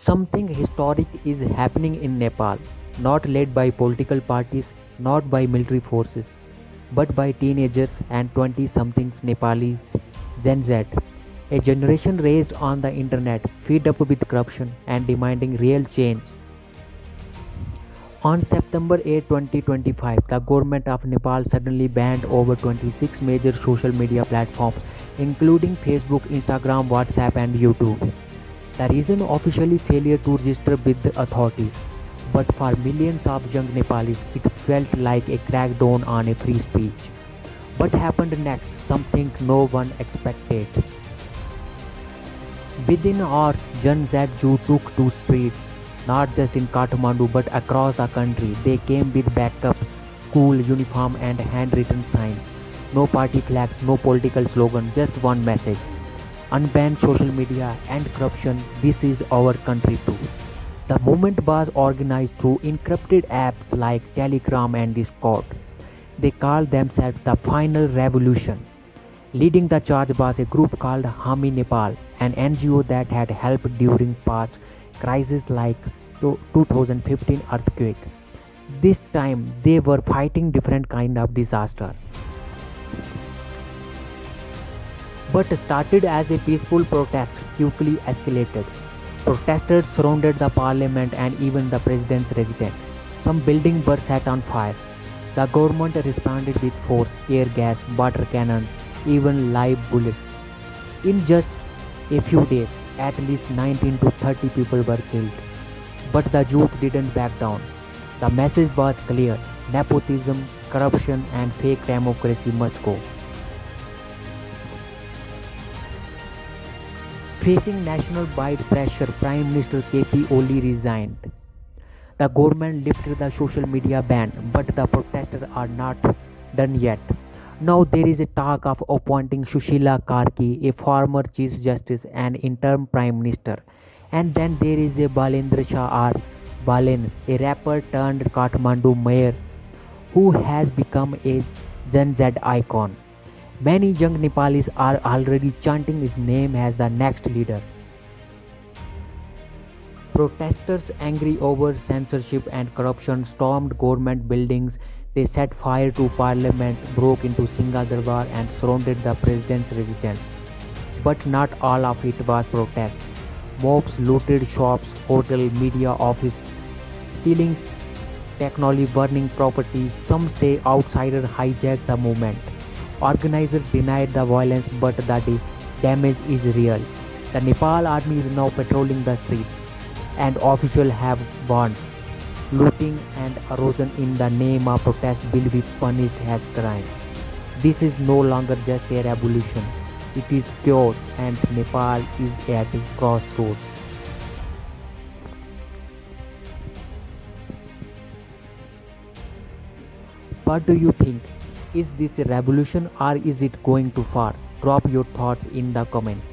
Something historic is happening in Nepal, not led by political parties, not by military forces, but by teenagers and 20 somethings Nepalis, Gen Z, a generation raised on the internet, fed up with corruption and demanding real change. On September 8, 2025, the government of Nepal suddenly banned over 26 major social media platforms, including Facebook, Instagram, WhatsApp, and YouTube. The reason officially failure to register with the authorities, but for millions of young Nepalis, it felt like a crackdown on a free speech. What happened next? Something no one expected. Within hours, Gen Z youth took to streets, not just in Kathmandu but across the country. They came with backups, school uniform, and handwritten signs. No party flags, no political slogan, just one message. Unban social media and corruption, this is our country too. The movement was organized through encrypted apps like Telegram and Discord. They called themselves the Final Revolution. Leading the charge was a group called Hami Nepal, an NGO that had helped during past crises like 2015 earthquake. This time they were fighting different kind of disaster. But started as a peaceful protest quickly escalated. Protesters surrounded the parliament and even the president's residence. Some buildings were set on fire. The government responded with force, tear gas, water cannons, even live bullets. In just a few days, at least 19 to 30 people were killed. But the youth didn't back down. The message was clear: nepotism, corruption, and fake democracy must go. Facing national-wide pressure, Prime Minister KP Oli resigned. The government lifted the social media ban, but the protesters are not done yet. Now there is a talk of appointing Sushila Karki, a former Chief Justice and interim Prime Minister. And then there is a Balendra Shah R. Balen, a rapper turned Kathmandu mayor who has become a Gen Z icon. Many young Nepalis are already chanting his name as the next leader. Protesters, angry over censorship and corruption, stormed government buildings. They set fire to parliament, broke into Singha Darbar, and surrounded the president's residence. But not all of it was protest. Mobs looted shops, hotel, media office, stealing technology, burning property. Some say outsiders hijacked the movement. Organizers denied the violence, but the damage is real. The Nepal army is now patrolling the streets, and officials have warned looting and erosion in the name of protest will be punished as crime. This is no longer just a revolution, it is chaos, and Nepal is at a crossroads. What do you think? Is this a revolution or is it going too far? Drop your thoughts in the comments.